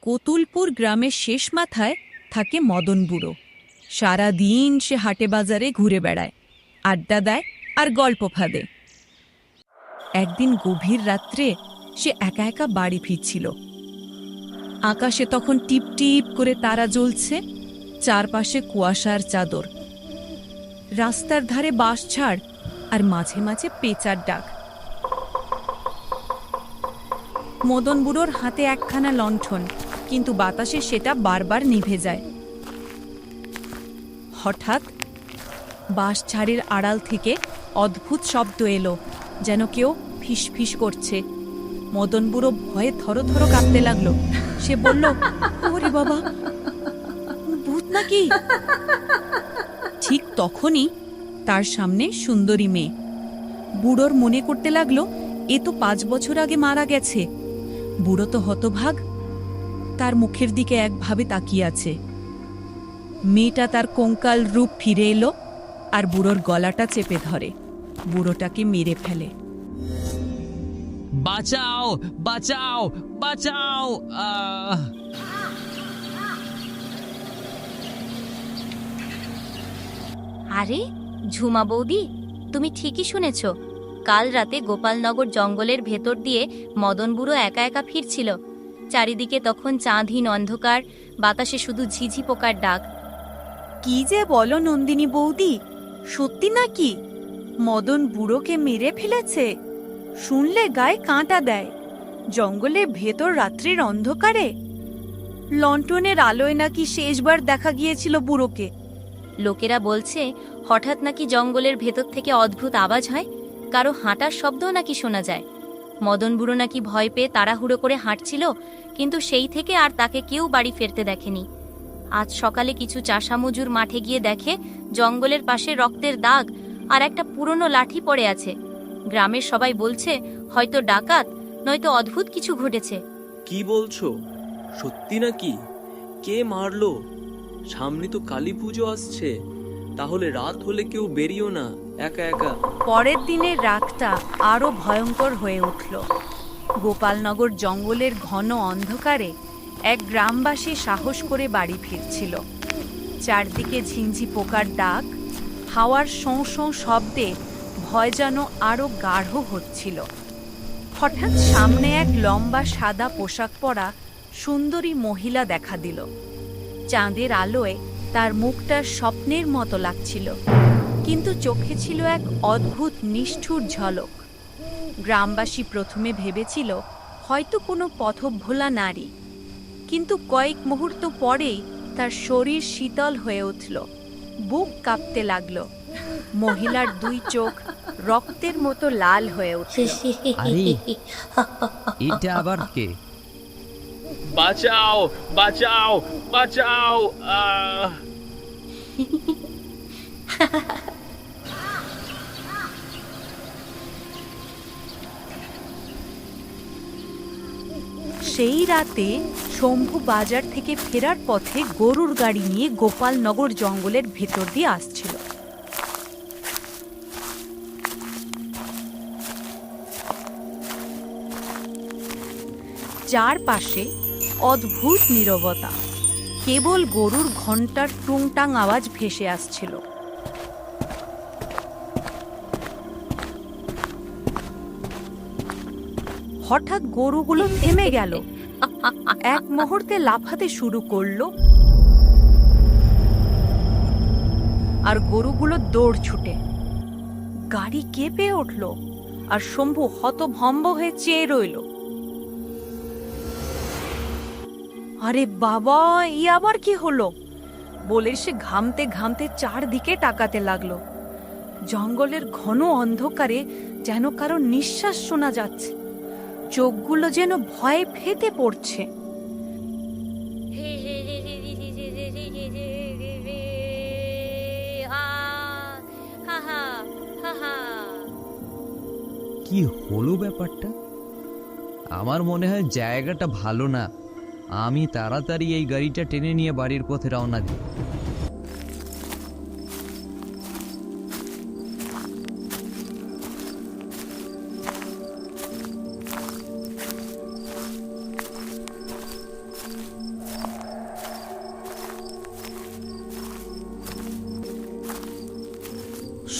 কতুলপুর গ্রামের শেষ মাথায় থাকে মদন বুড়ো। সারা দিন সে হাটে বাজারে ঘুরে বেড়ায়, আড্ডা দেয় আর গল্প ফাঁদে। একদিন গভীর রাত্রে সে একা একা বাড়ি ফিরছিল। আকাশে তখন টিপ টিপ করে তারা জ্বলছে, চারপাশে কুয়াশার চাদর। রাস্তার ধারে বাঁশঝাড় আর মাঝে মাঝে পেঁচার ডাক। মদন বুড়োর হাতে একখানা লণ্ঠন, কিন্তু বাতাসে সেটা বারবার নিভে যায়। হঠাৎ বাঁশঝাড়ের আড়াল থেকে অদ্ভুত শব্দ এলো, যেন কেউ ফিস ফিস করছে। মদন বুড়ো ভয়ে থরথর কাঁপতে লাগলো। সে বলল, ওরে বাবা, ভূত নাকি? ঠিক তখনই তার সামনে সুন্দরী মেয়ে। বুড়োর মনে করতে লাগলো, এ তো 5 বছর আগে মারা গেছে। বুড়ো তো হতভাগ, তার মুখের দিকে একভাবে তাকিয়ে আছে। মেয়েটা তার কঙ্কাল রূপ ফিরে এলো আর বুড়োর গলাটা চেপে ধরে, বুড়োটাকে মেরে ফেলে। বাঁচাও, বাঁচাও, বাঁচাও! আরে ঝুমা বৌদি, তুমি ঠিকই শুনেছ। কাল রাতে গোপালনগর জঙ্গলের ভেতর দিয়ে মদন বুড়ো একা একা ফিরছিল। চারিদিকে তখন চাঁদহীন অন্ধকার, বাতাসে শুধু ঝিঝি পোকার ডাক। কি যে বলো নন্দিনী বৌদি, সত্যি নাকি মদন বুড়োকে মেরে ফেলেছে? শুনলে গায়ে কাঁটা দেয়। জঙ্গলের ভেতর রাত্রির অন্ধকারে লণ্ঠনের আলোয় নাকি শেষবার দেখা গিয়েছিল বুড়োকে। লোকেরা বলছে হঠাৎ নাকি জঙ্গলের ভেতর থেকে অদ্ভুত আওয়াজ হয়, কারো হাঁটার শব্দও নাকি শোনা যায়। মদন বুড়ো নাকি ভয় পেয়ে তাড়াহুড়ো করে হাঁটছিল, কিন্তু সেই থেকে আর তাকে কেউ বাড়ি ফিরতে দেখেনি। আজ সকালে কিছু চাষা মজুর মাঠে গিয়ে দেখে জঙ্গলের পাশে রক্তের দাগ আর একটা পুরনো লাঠি পড়ে আছে। গ্রামের সবাই বলছে হয়তো ডাকাত নয়তো অদ্ভুত কিছু ঘটেছে। কি বলছো, সত্যি নাকি? কে মারলো? সামনে তো কালী পুজো আসছে, তাহলে রাত হলে কেউ বেরিও না একা একা। পরের দিনের রাতটা আরো ভয়ঙ্কর হয়ে উঠল। গোপালনগর জঙ্গলের ঘন অন্ধকারে এক গ্রামবাসী সাহস করে বাড়ি ফিরছিল। চারদিকে ঝিঞ্ঝি পোকার ডাক, হাওয়ার শোঁ শোঁ শব্দে ভয় যেন আরো গাঢ় হচ্ছিল। হঠাৎ সামনে এক লম্বা সাদা পোশাক পরা সুন্দরী মহিলা দেখা দিল। চাঁদের আলোয় তার মুখটা স্বপ্নের মতো লাগছিল, কিন্তু চোখে ছিল এক অদ্ভুত নিষ্ঠুর ঝলক। গ্রামবাসী প্রথমে ভেবেছিল হয়তো কোনো পথভোলা নারী, কিন্তু কয়েক মুহূর্ত পরেই তার শরীর শীতল হয়ে উঠল, বুক কাঁপতে লাগলো। মহিলার 2 চোখ রক্তের মতো লাল হয়ে উঠল। আরে, এটা আবার কে? বাঁচাও, বাঁচাও, বাঁচাও! সেই রাতে শম্ভু বাজার থেকে ফেরার পথে গরুর গাড়ি নিয়ে গোপালনগর জঙ্গলের ভেতর দিয়ে আসছিল। চারপাশে অদ্ভুত নীরবতা, কেবল গরুর ঘণ্টার টুংটাং আওয়াজ ভেসে আসছিল। হঠাৎ গরুগুলো থেমে গেল, এক মুহূর্তে লাফাতে শুরু করলো, আর গরুগুলো দৌড় ছুটে। গাড়ি কেঁপে উঠল, আর শম্ভু হতভম্ব হয়ে চেয়ে রইল। আরে বাবা, ই আবার কি হলো বলে সে ঘামতে ঘামতে চারদিকে তাকাতে লাগলো। জঙ্গলের ঘন অন্ধকারে যেন কারো নিঃশ্বাস শোনা যাচ্ছে, চোখগুলো যেন ভয়ে ফেটে পড়ছে। কি হলো ব্যাপারটা? আমার মনে হয় জায়গাটা ভালো না। আমি তাড়াতাড়ি এই গাড়িটা টেনে নিয়ে বাড়ির পথে রওনা দিই।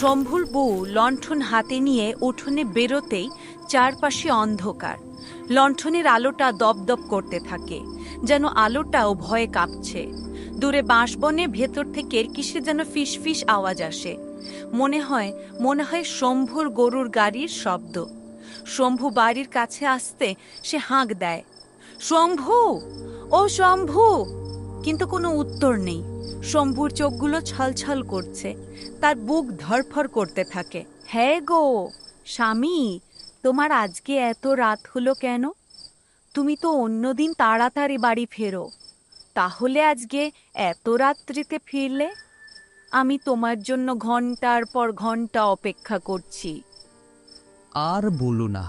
শম্ভুর বউ লণ্ঠন হাতে নিয়ে উঠোনে বেরোতেই চারপাশে অন্ধকার। লণ্ঠনের আলোটা দপদপ করতে থাকে, যেন আলোটাও ভয়ে কাঁপছে। দূরে বাঁশবনে ভেতর থেকে কিসে যেন ফিসফিস আওয়াজ আসে। মনে হয় শম্ভুর গরুর গাড়ির শব্দ। শম্ভু বাড়ির কাছে আসতে সে হাঁক দেয়, শম্ভু, ও শম্ভু! কিন্তু কোনো উত্তর নেই। শম্ভুর চোখগুলো ছলছল করছে, তার বুক ধড়ফড় করতে থাকে। হ্যাঁ গো স্বামী, তোমার আজকে এত রাত হলো কেন? তুমি তো অন্যদিন তাড়াতাড়ি বাড়ি ফেরো, তাহলে আজকে এত রাত্রিতে ফিরলে? আমি তোমার জন্য ঘন্টার পর ঘন্টা অপেক্ষা করছি। আর বলো না,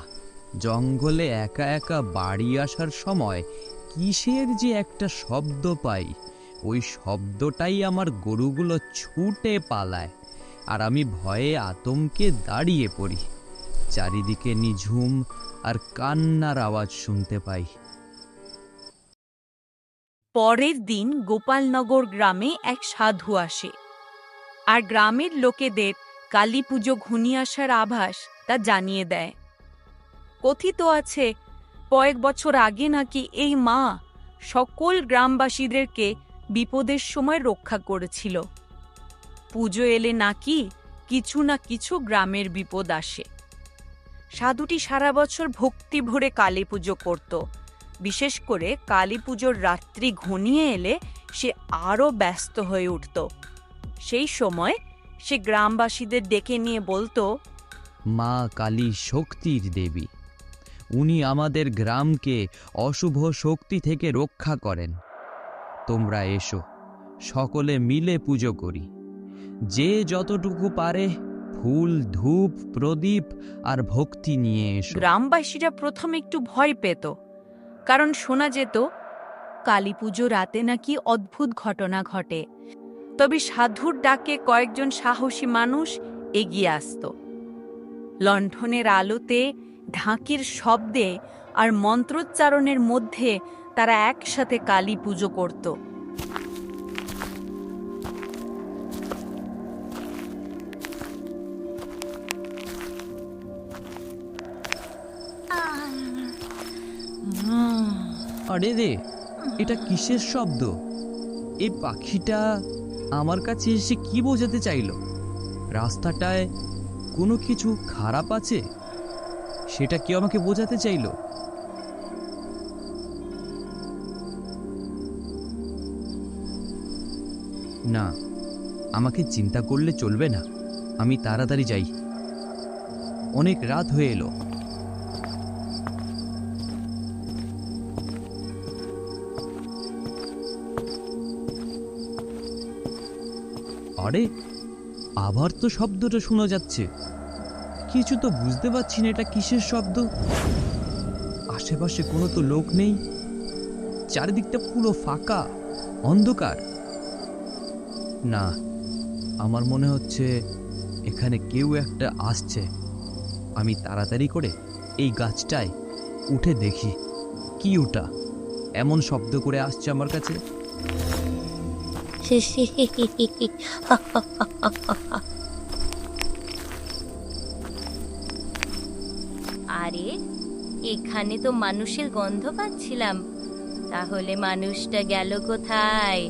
জঙ্গলে একা একা বাড়ি আসার সময় কিসের যে একটা শব্দ পাই, ওই শব্দটাই আমার গরুগুলো ছুটে পালায়, আর আমি ভয়ে আতঙ্কে দাঁড়িয়ে পড়ি। চারিদিকে নিঝুম আর কান্নার আওয়াজ শুনতে পাই। পরের দিন গোপালনগর গ্রামে এক সাধু আসে, আর গ্রামের লোকেদের কালী পুজো ঘনিয়ে আসার আভাস তা জানিয়ে দেয়। কথিত আছে, কয়েক বছর আগে নাকি এই মা সকল গ্রামবাসীদেরকে বিপদের সময় রক্ষা করেছিল। পুজো এলে নাকি কিছু না কিছু গ্রামের বিপদ আসে। সাধুটি সারা বছর ভক্তি ভরে কালী পুজো করত। বিশেষ করে কালী পুজোর রাত্রি ঘনিয়ে এলে সে আরও ব্যস্ত হয়ে উঠত। সেই সময় সে গ্রামবাসীদের ডেকে নিয়ে বলতো, মা কালী শক্তির দেবী, উনি আমাদের গ্রামকে অশুভ শক্তি থেকে রক্ষা করেন। তোমরা এসো, সকলে মিলে পুজো করি। যে যতটুকু পারে ফুল, ধূপ, প্রদীপ আর ভক্তি নিয়ে এসো। গ্রামবাসীরা প্রথমে একটু ভয় পেত, কারণ শোনা যেত কালী পুজো রাতে নাকি অদ্ভুত ঘটনা ঘটে। তবে সাধুর ডাকে কয়েকজন সাহসী মানুষ এগিয়ে আসত। লণ্ঠনের আলোতে, ঢাকির শব্দে আর মন্ত্রোচ্চারণের মধ্যে তারা একসাথে কালী পুজো করত। আরে রে, এটা কিসের শব্দ? এই পাখিটা আমার কাছে এসে কি বোঝাতে চাইলো? রাস্তাটায় কোনো কিছু খারাপ আছে, সেটা কি আমাকে বোঝাতে চাইলো? না, আমাকে চিন্তা করলে চলবে না। আমি তাড়াতাড়ি যাই, অনেক রাত হয়ে এলো। আরে, আবার তো শব্দটা শোনা যাচ্ছে। কিছু তো বুঝতে পারছি না এটা কিসের শব্দ। আশেপাশে কোনো তো লোক নেই, চারিদিকটা পুরো ফাঁকা, অন্ধকার। না, আমার মনে হচ্ছে এখানে কেউ একটা আসছে। আমি তাড়াতাড়ি করে এই গাছটায় উঠে দেখি কি ওটা এমন শব্দ করে আসছে আমার কাছে। আরে, এখানে তো মানুষের গন্ধ পাচ্ছিলাম। তাহলে মানুষটা গেল কোথায়?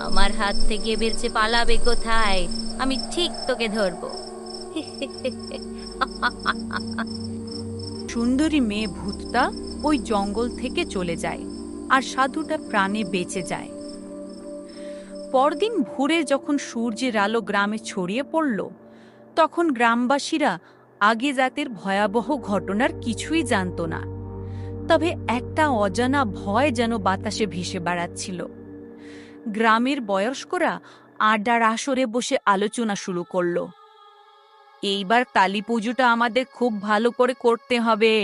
আমার হাত থেকে বেঁচে পালাবে কোথায়? আমি ঠিক তোকে ধরবো। সুন্দরী মেয়ে ভূতটা ওই জঙ্গল থেকে চলে যায়, আর সাধুটা প্রাণে বেঁচে যায়। পরদিন ভোরে যখন সূর্যের আলো গ্রামে ছড়িয়ে পড়ল, তখন গ্রামবাসীরা আগে জাতের ভয়াবহ ঘটনার কিছুই জানত না। তবে একটা অজানা ভয় যেন বাতাসে ভেসে বেড়াচ্ছিল। গ্রামের বয়স্করা আড্ডার আসরে বসে আলোচনা শুরু করল। এইবার কালী পুজোটা আমাদের খুব ভালো করে করতে হবে।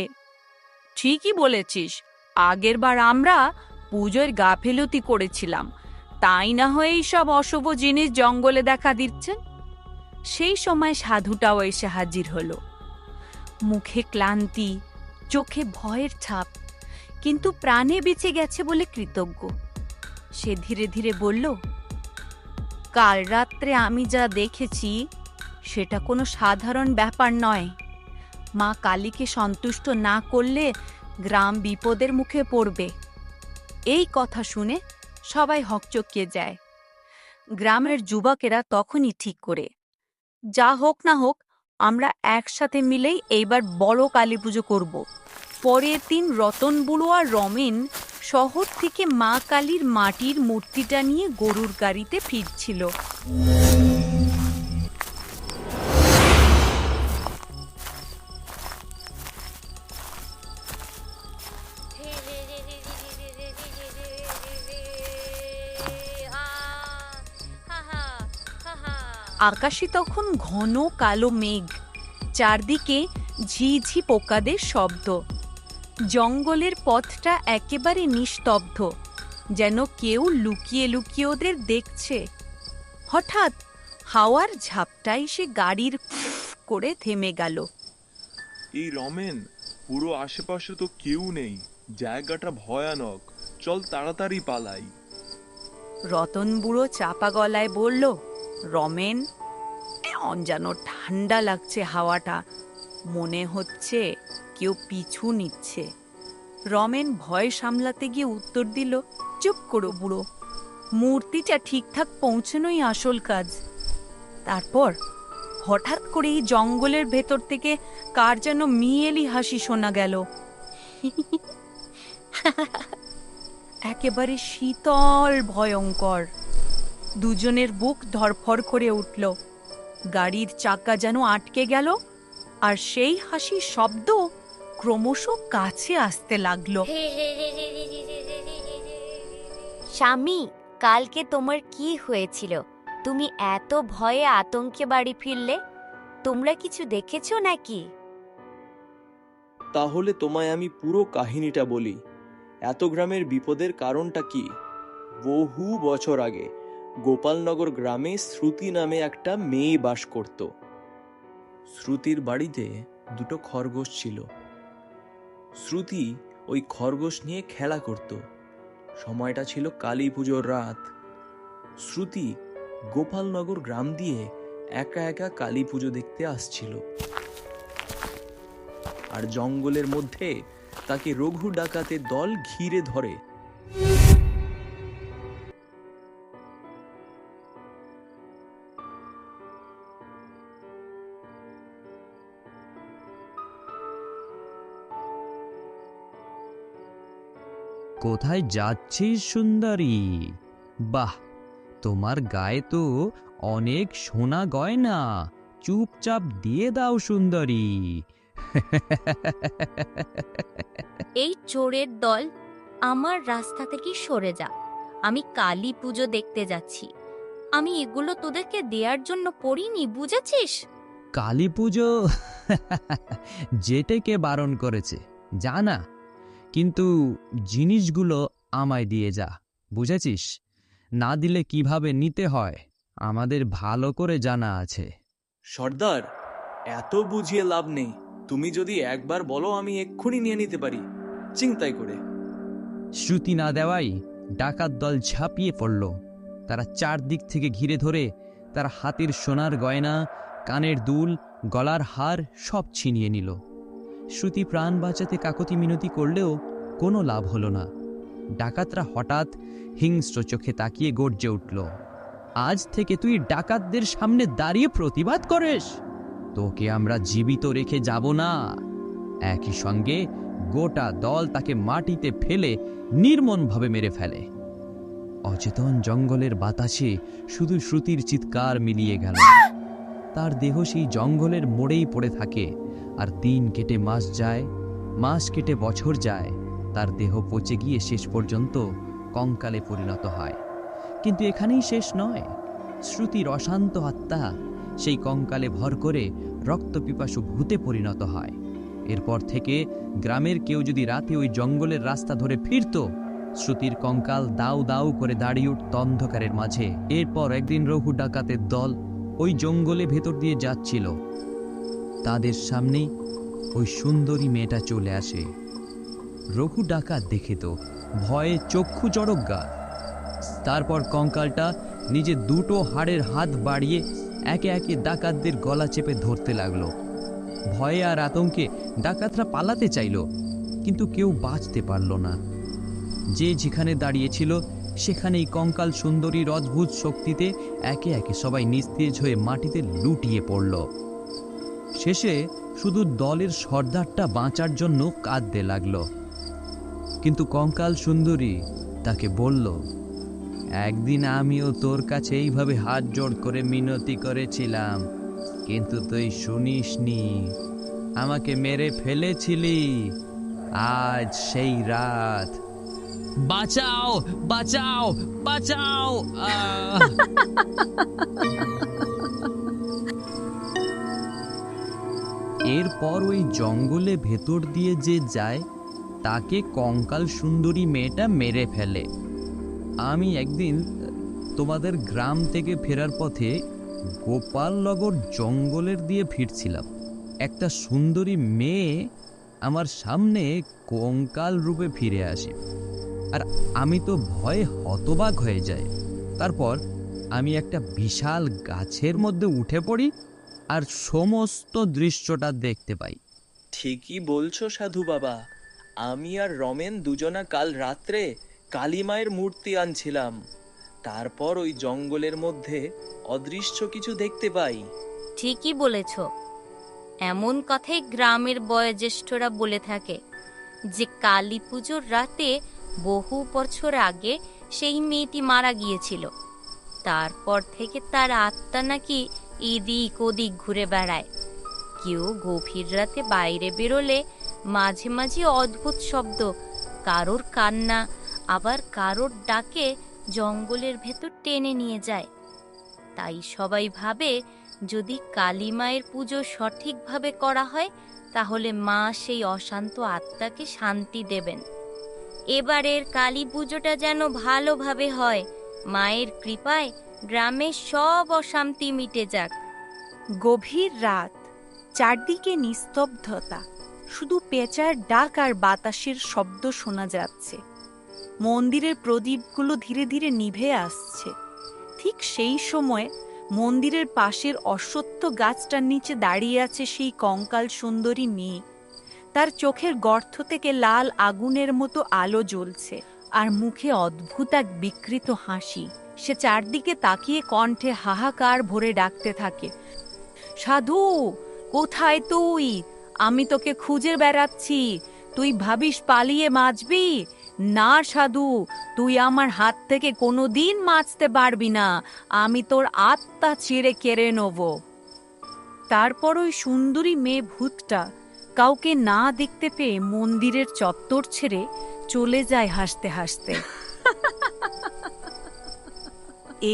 ঠিকই বলেছিস, আগেরবার আমরা পুজোর গাফেলতি করেছিলাম, তাই না হয়ে সব অশুভ জিনিস জঙ্গলে দেখা দিচ্ছে। সেই সময় সাধুটাও এসে হাজির হলো, মুখে ক্লান্তি, চোখে ভয়ের ছাপ, কিন্তু প্রাণে বেঁচে গেছে বলে কৃতজ্ঞ। সে ধীরে ধীরে বলল, কাল রাত্রে আমি যা দেখেছি সেটা কোনো সাধারণ ব্যাপার নয়। মা কালীকে সন্তুষ্ট না করলে গ্রাম বিপদের মুখে পড়বে। এই কথা শুনে সবাই হকচকিয়ে যায়। গ্রামের যুবকেরা তখনই ঠিক করে, যা হোক না হোক আমরা একসাথে মিলেই এইবার বড় কালী পুজো করব। পরের দিন রতন বুড়ো আর রমেন শহর থেকে মা কালীর মাটির মূর্তিটা নিয়ে গরুর গাড়িতে ফিরছিল। আকাশে তখন ঘন কালো মেঘ, চারদিকে ঝিঝি পোকাদের শব্দ। জঙ্গলের পথটা একেবারে নিস্তব্ধ, যেন কেউ লুকিয়ে লুকিয়ে ওদের দেখছে। হঠাৎ হাওয়ার ঝাপটায় সে গাড়ির করে থেমে গেল। এই রমেন, পুরো আশেপাশে তো কেউ নেই, জায়গাটা ভয়ানক, চল তাড়াতাড়ি পালাই। রতন বুড়ো চাপা গলায় বলল, রমেন, যেন ঠান্ডা লাগছে হাওয়াটা, মনে হচ্ছে কেউ পিছু নিচ্ছে। রমেন ভয় সামলাতে গিয়ে উত্তর দিল, চুপ করো বুড়ো, মূর্তিটা ঠিকঠাক পৌঁছানোই আসল কাজ। তারপর হঠাৎ করে এই জঙ্গলের ভেতর থেকে কার যেন মিয়েলি হাসি শোনা গেল। একেবারে শীতল, ভয়ঙ্কর। দুজনের বুক ধড়ফড় করে উঠল। গাড়ির চাকা যেন আটকে গেল, আর সেই হাসির শব্দ ক্রমশ কাছে আসতে লাগলো। স্বামী, কালকে তোমার কি হয়েছিল? তুমি এত ভয়ে আতঙ্কে বাড়ি ফিরলে, তোমরা কিছু দেখেছো নাকি? তাহলে তোমায় আমি পুরো কাহিনীটা বলি। এত গ্রামের বিপদের কারণটা কি? বহু বছর আগে গোপালনগর গ্রামে শ্রুতি নামে একটা মেয়ে বাস করত। শ্রুতির বাড়িতে দুটো খরগোশ ছিল। শ্রুতি ওই খরগোশ নিয়ে খেলা করত। সময়টা ছিল কালী পুজোর রাত। শ্রুতি গোপালনগর গ্রাম দিয়ে একা একা কালী পুজো দেখতে আসছিল। আর জঙ্গলের মধ্যে তাকে রঘু ডাকাতের দল ঘিরে ধরে। কোথায় যাচ্ছিস সুন্দরী? বাহ, তোমার গায়ে তো অনেক সোনা গয়না, চুপচাপ দিয়ে দাও সুন্দরী। এই চোরের দল, আমার রাস্তা থেকে সরে যা। আমি কালী পুজো দেখতে যাচ্ছি। আমি এগুলো তোদেরকে দেওয়ার জন্য পড়িনি, বুঝেছিস? কালী পুজো? যেটাকে বারণ করেছে জানা, কিন্তু জিনিসগুলো আমায় দিয়ে যা, বুঝেছিস? না দিলে কিভাবে নিতে হয় আমাদের ভালো করে জানা আছে। সর্দার, এত বুঝিয়ে লাভ নেই। তুমি যদি একবার বলো আমি এক্ষুনি নিয়ে নিতে পারি, চিন্তাই করে। শ্রুতি না দেওয়াই ডাকাত দল ঝাঁপিয়ে পড়ল। তারা চারদিক থেকে ঘিরে ধরে তার হাতের সোনার গয়না, কানের দুল, গলার হার সব ছিনিয়ে নিল। শ্রুতি প্রাণ বাঁচাতে কাকতি মিনতি করলেও কোনো লাভ হলো না। ডাকাতরা হঠাৎ হিংস্র চোখে তাকিয়ে গর্জে উঠল, আজ থেকে তুই ডাকাতদের সামনে দাঁড়িয়ে প্রতিবাদ করিস? তোকে আমরা জীবিত রেখে যাব না। একই সঙ্গে গোটা দল তাকে মাটিতে ফেলে নির্মমভাবে মেরে ফেলে। অচেতন জঙ্গলের বাতাসে শুধু শ্রুতির চিৎকার মিলিয়ে গেল। তার দেহ সেই জঙ্গলের মোড়েই পড়ে থাকে। আর দিন কেটে মাস যায়, মাস কেটে বছর যায়। তার দেহ পচে গিয়ে শেষ পর্যন্ত কঙ্কালে পরিণত হয়। কিন্তু এখানেই শেষ নয়। শ্রুতির অশান্ত আত্মা সেই কঙ্কালে ভর করে রক্তপিপাসু ভূতে পরিণত হয়। এরপর থেকে গ্রামের কেউ যদি রাতে ওই জঙ্গলের রাস্তা ধরে ফিরত, শ্রুতির কঙ্কাল দাউ দাউ করে দাঁড়িয়ে উঠত অন্ধকারের মাঝে। এরপর একদিন রঘু ডাকাতের দল ওই জঙ্গলে ভেতর দিয়ে যাচ্ছিল। তাদের সামনে ওই সুন্দরী মেয়েটা চলে আসে। রঘু ডাকাত দেখে তো ভয়ে চক্ষু চড়কগা। তারপর কঙ্কালটা নিজে দুটো হাড়ের হাত বাড়িয়ে একে একে ডাকাতদের গলা চেপে ধরতে লাগলো। ভয়ে আর আতঙ্কে ডাকাতরা পালাতে চাইল, কিন্তু কেউ বাঁচতে পারল না। যে যেখানে দাঁড়িয়েছিল সেখানেই কঙ্কাল সুন্দরীর অদ্ভুত শক্তিতে একে একে সবাই নিস্তেজ হয়ে মাটিতে লুটিয়ে পড়ল। শেষে শুধু দলের সর্দারটা বাঁচার জন্য কাঁদতে লাগলো। কিন্তু কঙ্কাল সুন্দরী তাকে বলল, একদিন আমিও তোর কাছে এইভাবে হাত জোড় করে মিনতি করেছিলাম, কিন্তু তুই শুনিসনি, আমাকে মেরে ফেলেছিলি। আজ সেই রাত, বাঁচাও বাঁচাও বাঁচাও। এরপর ওই জঙ্গলে ভেতর দিয়ে যে যায় তাকে কঙ্কাল সুন্দরী মেয়েটা মেরে ফেলে। আমি একদিন তোমাদের গ্রাম থেকে ফেরার পথে গোপালনগর জঙ্গলের দিয়ে ফিরছিলাম। একটা সুন্দরী মেয়ে আমার সামনে কঙ্কাল রূপে ফিরে আসে, আর আমি তো ভয়ে হতবাক হয়ে যাই। তারপর আমি একটা বিশাল গাছের মধ্যে উঠে পড়ি আর সমস্ত দৃশ্যটা দেখতে পাই। ঠিকই বলছো সাধু বাবা, আমি আর রমেন দুজনা কাল রাত্রে কালী মায়ের মূর্তি আনছিলাম। তারপর ওই জঙ্গলের মধ্যে অদৃশ্য কিছু দেখতে পাই। ঠিকই বলেছ। এমন কথাই গ্রামের বয়োজ্যেষ্ঠরা বলে থাকে যে কালী পুজোর রাতে বহু বছর আগে সেই মেয়েটি মারা গিয়েছিল। তারপর থেকে তার আত্মা নাকি এদিক ওদিক ঘুরে বেড়ায়। কেউ গভীর রাতে বাইরে বেরোলে মাঝে মাঝে অদ্ভুত শব্দ, কারোর কান্না, আবার কারোর ডাকে জঙ্গলের ভেতর টেনে নিয়ে যায়। তাই সবাই ভাবে যদি কালী মায়ের পুজো সঠিকভাবে করা হয় তাহলে মা সেই অশান্ত আত্মাকে শান্তি দেবেন। এবারের কালী পুজোটা যেন ভালোভাবে হয়, মায়ের কৃপায় গ্রামের সব অশান্তি মিটে যাক। গভীর রাত, চারদিকে নিস্তব্ধতা, শুধু পেঁচার ডাক আর বাতাসের শব্দ শোনা যাচ্ছে। মন্দিরের প্রদীপগুলো ধীরে ধীরে নিভে আসছে। ঠিক সেই সময় মন্দিরের পাশের অশ্বত্থ গাছটার নিচে দাঁড়িয়ে আছে সেই কঙ্কাল সুন্দরী মেয়ে। তার চোখের গর্ত থেকে লাল আগুনের মতো আলো জ্বলছে, আর মুখে অদ্ভুত এক বিকৃত হাসি। সে চারদিকে তাকিয়ে কণ্ঠে হাহাকার ভরে ডাকতে থাকে, সাধু, কোথায় তুই? আমি তোকে খুঁজে বেড়াচ্ছি। তুই ভাবিস পালিয়ে বাঁচবি? না সাধু, তুই আমার হাত থেকে কোনোদিন বাঁচতে পারবি না। আমি তোর আত্মা ছিঁড়ে কেড়ে নেব। তারপর ওই সুন্দরী মেয়ে ভূতটা কাউকে না দেখতে পেয়ে মন্দিরের চত্বর ছেড়ে চলে যায় হাসতে হাসতে।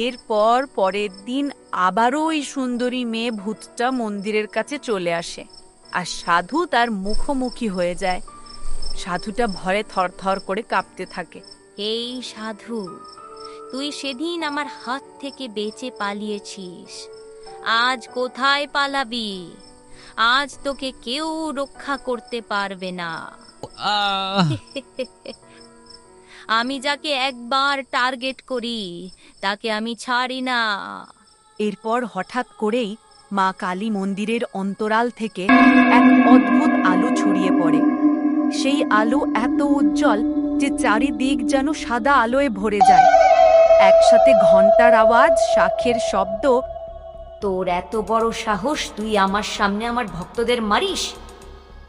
এরপর পরের দিন আবারও ওই সুন্দরী মেয়ে ভূতটা মন্দিরের কাছে চলে আসে, আর সাধু তার মুখোমুখি হয়ে যায়। সাধুটা ভয়ে থরথর করে কাঁপতে থাকে। এই সাধু, তুই সেদিন আমার হাত থেকে বেঁচে পালিয়েছিস, আজ কোথায় পালাবি? আজ তোকে কেউ রক্ষা করতে পারবে না। আমি যাকে একবার টার্গেট করি তাকে আমি ছাড়ি না। এরপর হঠাৎ করেই মা কালী মন্দিরের অন্তরাল থেকে এক অদ্ভুত আলো ছড়িয়ে পড়ে। সেই আলো এত উজ্জ্বল যে চারিদিক যেন সাদা আলোয় ভরে যায়। একসাথে ঘন্টার আওয়াজ, শাঁখের শব্দ। তোর এত বড় সাহস, তুই আমার সামনে আমার ভক্তদের মারিস?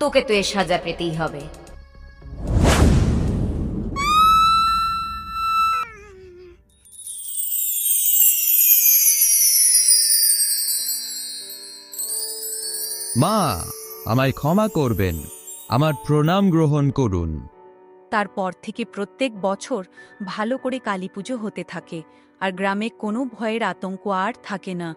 তোকে তো এ সাজা পেতেই হবে। মা, আমায় ক্ষমা করবেন, আমার প্রণাম গ্রহণ করুন। তারপর থেকে প্রত্যেক বছর ভালো করে কালীপুজো হতে থাকে, আর গ্রামে কোনো ভয়ের আতঙ্ক আর থাকে না।